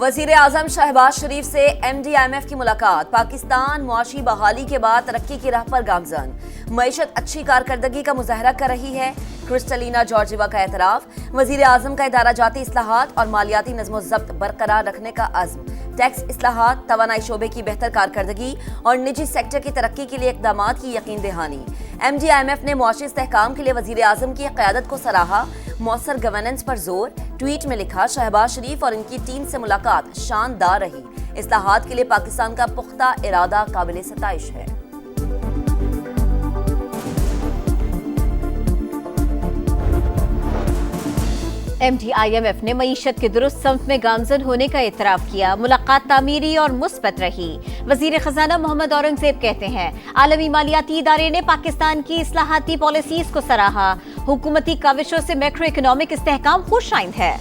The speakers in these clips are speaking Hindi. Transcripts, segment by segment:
वजीर आजम शहबाज शरीफ से MD-IMF की मुलाकात। पाकिस्तान मुआशी बहाली के बाद तरक्की की राह पर गामजन। मईशत अच्छी कारकर्दगी का मुजाहरा कर रही है। क्रिस्टलिना जॉर्जिवा का एतराफ। वजीर आजम का इदारा जाती इस्लाहात और मालियाती नज़्म ज़ब्त बरकरार रखने का अज़्म। टैक्स इस्लाहात, तवानाई शोबे की बेहतर कारकर्दगी और निजी सेक्टर की तरक्की के लिए इक़दाम की यकीन दहानी। MD-IMF ने मुआशी इस्तेहकाम के लिए वजीर आजम की क़यादत को सराहा। मौसर गवर्नेंस पर जोर। ट्वीट में लिखा, शहबाज शरीफ और इनकी टीम से मुलाकात शानदार रही। इस्लाहात के लिए पाकिस्तान का पुख्ता इरादा काबिल सताइश है। MD-IMF ने मईशत के दुरुस्त समत में गामजन होने का एतराफ किया। मुलाकात तामीरी और मुस्बत रही। वजीर खजाना मोहम्मद औरंगजेब कहते हैं, आलमी मालियाती इदारे ने पाकिस्तान की इस्लाहाती पॉलिसीज को सराहा। हुकूमती काविशों से मैक्रो इकोनॉमिक इस्तेहकाम खुश आइंद है।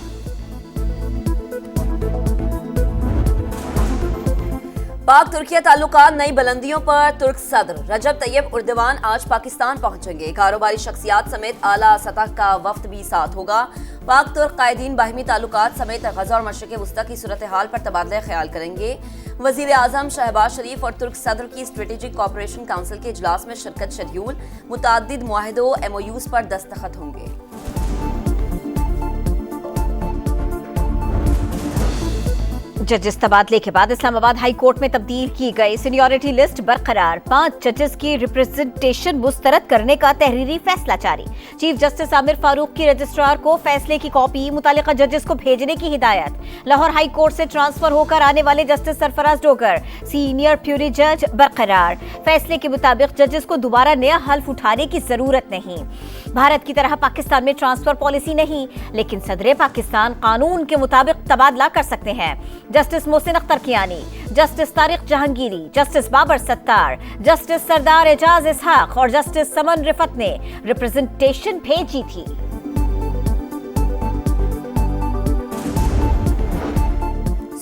पाक तुर्किया ताल्लुकात नई बुलंदियों पर। तुर्क सदर रजब तैयब उर्दवान आज पाकिस्तान पहुंचेंगे। कारोबारी शख्सियात समेत आला सतह का वफ्द भी साथ होगा। पाक तुर्क कायदीन बाहिमी ताल्लुकात समेत गज़ा और मशरिक़ वस्ता की सूरत हाल पर तबादला ख्याल करेंगे। वज़ीर आज़म शहबाज शरीफ और तुर्क सदर की स्ट्रेटेजिक कॉपरेशन काउंसिल के इजलास में शिरकत शेड्यूल। मुताद्दिद मुआहिदों MOUs पर दस्तखत होंगे। जजेस तबादले के बाद इस्लामाबाद हाई कोर्ट में तब्दील की गई। सीनियरिटी लिस्ट बरकरार। 5 जजेस की रिप्रेजेंटेशन मुस्तरद करने का तहरीरी फैसला जारी। चीफ जस्टिस आमिर फारूक की रजिस्ट्रार को फैसले की कॉपी मुतालिका जजेस को भेजने की हिदायत। लाहौर हाई कोर्ट से ट्रांसफर होकर आने वाले justice Sarfaraz Dogar senior puree जज बरकरार। फैसले के मुताबिक जजेस को दोबारा नया हल्फ उठाने की जरूरत नहीं। भारत की तरह पाकिस्तान में ट्रांसफर पॉलिसी नहीं, लेकिन सदर पाकिस्तान कानून के मुताबिक तबादला कर सकते हैं। Justice Mohsin Akhtar Kiyani, justice Tariq Jahangiri, justice Babar Sattar, justice Sardar Ejaz Ishaq और जस्टिस समन रिफत ने रिप्रेजेंटेशन भेजी थी।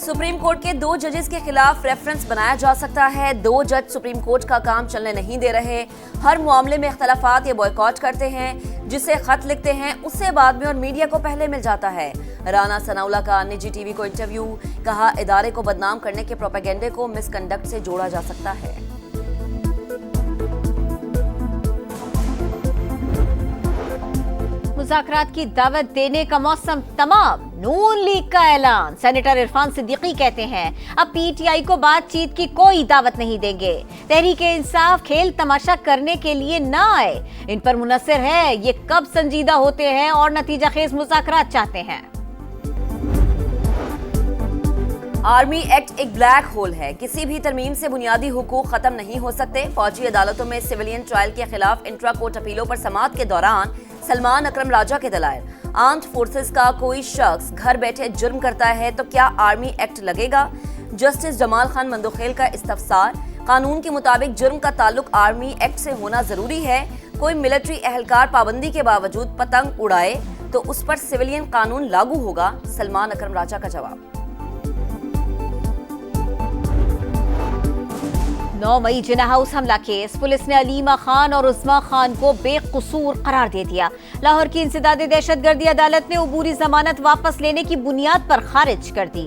सुप्रीम कोर्ट के 2 जजेस के खिलाफ रेफरेंस बनाया जा सकता है। 2 जज सुप्रीम कोर्ट का काम चलने नहीं दे रहे। हर मामले में इख्तलाफात ये बॉयकॉट करते हैं। जिसे खत लिखते हैं उससे बाद में और मीडिया को पहले मिल जाता है। राना सनाउल्लाह का निजी टीवी को इंटरव्यू। कहा, इदारे को बदनाम करने के प्रोपेगेंडे को मिसकंडक्ट से जोड़ा जा सकता है। मुज़ाकरात की दावत देने का मौसम तमाम। नून लीग का ऐलान। सेनेटर इरफान सिद्दीकी कहते हैं, अब PTI को बातचीत की कोई दावत नहीं देंगे। तहरीक इंसाफ खेल तमाशा करने के लिए ना आए। इन पर मुनसर है ये कब संजीदा होते हैं और नतीजा खेज मुज़ाकरात चाहते हैं। आर्मी एक्ट एक ब्लैक होल है। किसी भी तरमीम से बुनियादी हुकूक खत्म नहीं हो सकते। फौजी अदालतों में सिविलियन ट्रायल के खिलाफ इंट्रा कोर्ट अपीलों पर समाअत के दौरान सलमान अकरम राजा के दलाइल। आर्म्ड फोर्सेस का कोई शख्स घर बैठे जुर्म करता है तो क्या आर्मी एक्ट लगेगा? जस्टिस जमाल खान मंदोखेल का इस्तफसार। कानून के मुताबिक जुर्म का ताल्लुक आर्मी एक्ट से होना जरूरी है। कोई मिलिट्री एहलकार पाबंदी के बावजूद पतंग उड़ाए तो उस पर सिविलियन कानून लागू होगा। सलमान अकरम राजा का जवाब। 9 मई जिना हाउस हमला केस। पुलिस ने अलीमा खान और उस्मा खान को बेकसूर करार दे दिया। लाहौर की इंसदादी दहशतगर्दी अदालत ने अबूरी जमानत वापस लेने की बुनियाद पर खारिज कर दी।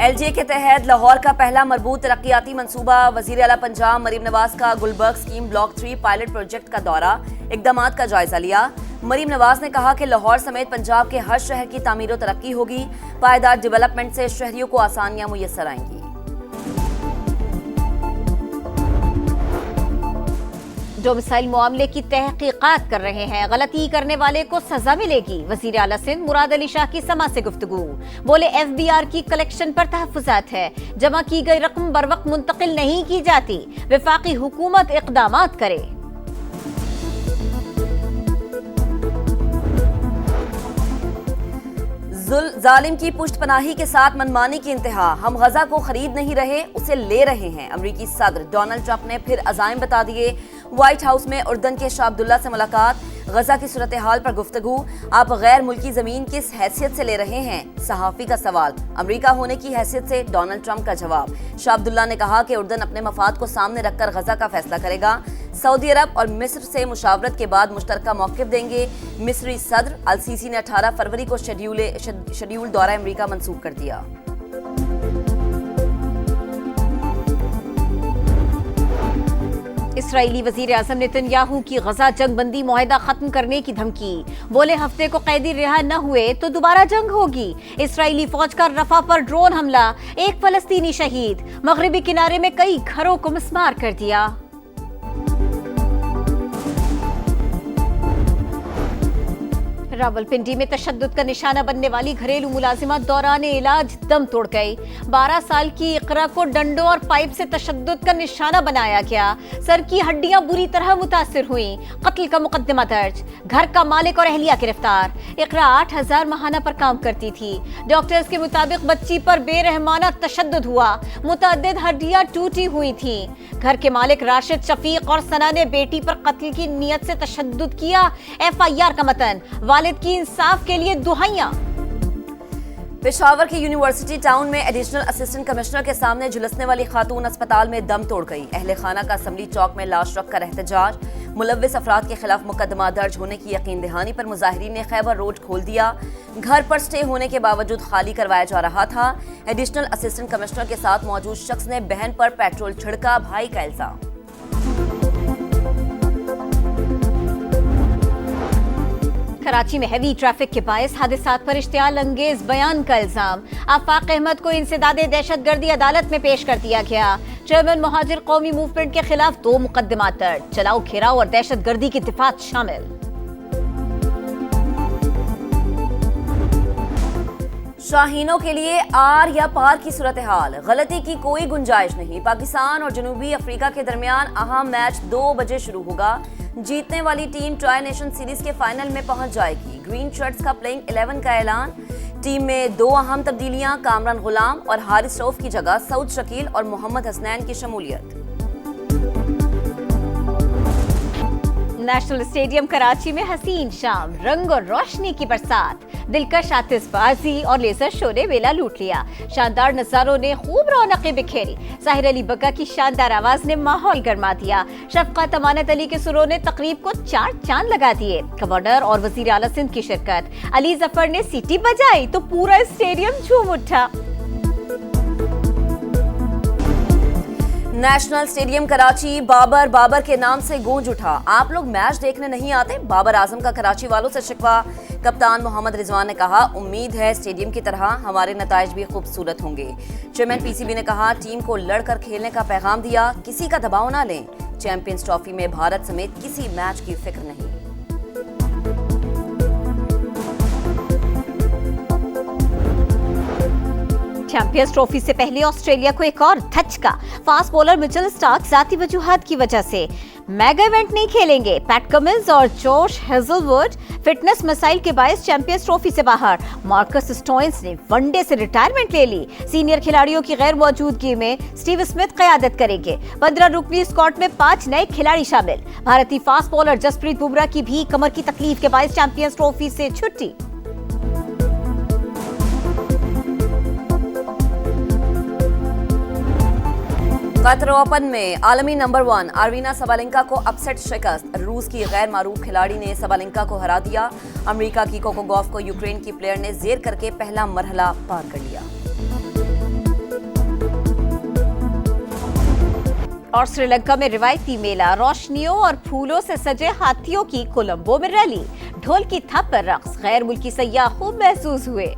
LGA के तहत लाहौर का पहला मरबूत तरक्याती मंसूबा। वजीर आला पंजाब मरीम नवाज का Gulberg scheme block 3 pilot project का दौरा। इक़दामात का जायजा लिया। मरीम नवाज ने कहा कि लाहौर समेत पंजाब के हर शहर की तामीर और तरक्की होगी। पायदार डेवलपमेंट से शहरियों को आसानियां मुयस्सर आएंगी। डोमिसाइल मामले की तहकीकात कर रहे हैं। गलती करने वाले को सजा मिलेगी। वजीर आला सिंध मुराद अली शाह की समा से गुफ्तगू। बोले, FBR की कलेक्शन पर तहफ़्फ़ुज़ात है। जमा की गई रकम बर वक्त मुंतकिल नहीं की जाती। वफाकी हुकूमत इक़दामात करे। जालिम की पुष्टपनाही के साथ मनमानी की इंतहा। हम गजा को खरीद नहीं रहे, उसे ले रहे हैं। अमरीकी सदर डोनाल्ड ट्रंप ने फिर अज़ाइम बता दिए। व्हाइट हाउस में उर्दन के शाह अब्दुल्ला से मुलाकात। गजा की सूरत हाल पर गुफ्तगू। आप गैर मुल्की जमीन किस हैसियत से ले रहे हैं? सहाफी का सवाल। अमरीका होने की हैसियत से डोनाल्ड ट्रंप का जवाब। शाह अब्दुल्ला ने कहा कि उर्दन अपने मफाद को सामने रखकर गजा का फैसला करेगा। सऊदी अरब और मिस्र से मुशावरत के बाद मुश्तरका मौक़िफ़ देंगे। मिस्री सदर अल सीसी ने 18 फरवरी को शेड्यूल दौरा अमेरिका मंसूख कर दिया। इसराइली वजीर आजम नेतन्याहू की गजा जंग बंदी मुआहदा खत्म करने की धमकी। बोले हफ्ते को कैदी रिहा न हुए तो दोबारा जंग होगी। इसराइली फौज का रफा पर ड्रोन हमला, एक फलस्तीनी शहीद। मगरिबी किनारे में कई घरों को मिसमार कर दिया। रावलपिंडी में तशद्दुद का निशाना बनने वाली घरेलू मुलाजिमा दौरान इलाज दम तोड़ गई। 12 साल की इकरा को डंडों और पाइप से तशद्दुद का निशाना बनाया गया। सर की हड्डियां बुरी तरह मुतासिर हुई। कत्ल का मुकदमा दर्ज। घर का मालिक और अहलिया गिरफ्तार। इकरा 8000 माहाना पर काम करती थी। डॉक्टर्स के मुताबिक बच्ची पर बेरहमाना तशद्दुद हुआ। मुतअद्दिद हड्डियां टूटी हुई थी। घर के मालिक राशिद, शफीक और सना ने बेटी पर कत्ल की नीयत से तशद्दुद किया। FIR का मतन, वालिद की इंसाफ के लिए दुहाइयां। पेशावर के यूनिवर्सिटी टाउन में एडिशनल असिस्टेंट कमिश्नर के सामने झुलसने वाली खातून अस्पताल में दम तोड़ गई। अहले खाना का असम्बली चौक में लाश रखकर एहतजाज। मुलव्विस अफराद के खिलाफ मुकदमा दर्ज होने की यकीन दहानी पर मुजाहिरीन ने खैबर रोड खोल दिया। घर पर स्टे होने के बावजूद खाली करवाया जा रहा था। एडिशनल असिस्टेंट कमिश्नर के साथ मौजूद शख्स ने बहन पर पेट्रोल छिड़का। भाई का इल्जाम। कराची में हैवी ट्रैफिक के बायस हादसात पर इश्तियाल अंगेज बयान का इल्जाम। आफाक अहमद को इंसदादे दहशतगर्दी अदालत में पेश कर दिया गया। चेयरमैन मुहाजिर कौमी मूवमेंट के खिलाफ 2 मुकदमा दर्ज। चलाओ घेराव और दहशतगर्दी की दिफात शामिल। शाहीनों के लिए आर या पार की सूरत हाल, गलती की कोई गुंजाइश नहीं। पाकिस्तान और जनूबी अफ्रीका के दरमियान अहम मैच 2 बजे शुरू होगा। जीतने वाली टीम ट्राई नेशन सीरीज के फाइनल में पहुंच जाएगी। ग्रीन शर्ट्स का प्लेइंग 11 का ऐलान। टीम में 2 अहम तब्दीलियां, कामरान गुलाम और हारिस रऊफ की जगह सऊद शकील और मोहम्मद हसनैन की शमूलियत। नेशनल स्टेडियम कराची में हसीन शाम, रंग और रोशनी की बरसात। दिलकश आतिशबाजी और लेजर शो ने वेला लूट लिया। शानदार नजारों ने खूब रौनकें बिखेरी। साहिर अली बग्गा की शानदार आवाज ने माहौल गरमा दिया। शफकत अमानत अली के सुरों ने तकरीब को 4 चांद लगा दिए। गवर्नर और वजीर आला सिंध की शिरकत। अली जफर ने सीटी बजाई तो पूरा स्टेडियम झूम उठा। नेशनल स्टेडियम कराची बाबर के नाम से गूंज उठा। आप लोग मैच देखने नहीं आते? बाबर आजम का कराची वालों से शिकवा। कप्तान मोहम्मद रिजवान ने कहा, उम्मीद है स्टेडियम की तरह हमारे नताइज भी खूबसूरत होंगे। चेयरमैन PCB ने कहा, टीम को लड़कर खेलने का पैगाम दिया, किसी का दबाव ना लें। चैंपियंस ट्रॉफी में भारत समेत किसी मैच की फिक्र नहीं। चैंपियंस ट्रॉफी से पहले ऑस्ट्रेलिया को एक और धचका। फास्ट बॉलर मिचेल स्टार्क जाती वजूहात की वजह से मेगा इवेंट नहीं खेलेंगे। पैट कमिंस और जोश हेजलवुड फिटनेस मसाइल के बायस चैंपियंस ट्रॉफी से बाहर। मार्कस स्टोइन्स ने वनडे से रिटायरमेंट ले ली। सीनियर खिलाड़ियों की गैर मौजूदगी में स्टीव स्मिथ क़यादत करेंगे। 15 रुकनी स्क्वाड में 5 नए खिलाड़ी शामिल। भारतीय फास्ट बॉलर जसप्रीत बुमराह की भी कमर की तकलीफ के बायस चैंपियंस ट्रॉफी से छुट्टी। कतर ओपन में आलमी नंबर 1 अरीना सबालेंका को अपसेट शिकस्त। रूस की गैर मारूफ खिलाड़ी ने सबालेंका को हरा दिया। अमेरिका की कोको गॉफ को यूक्रेन की प्लेयर ने जेर करके पहला मरहला पार कर लिया। और श्रीलंका में रिवायती मेला, रोशनियों और फूलों से सजे हाथियों की कोलंबो में रैली। ढोल की थप पर रक्स, गैर मुल्की सयाह खूब महसूस हुए।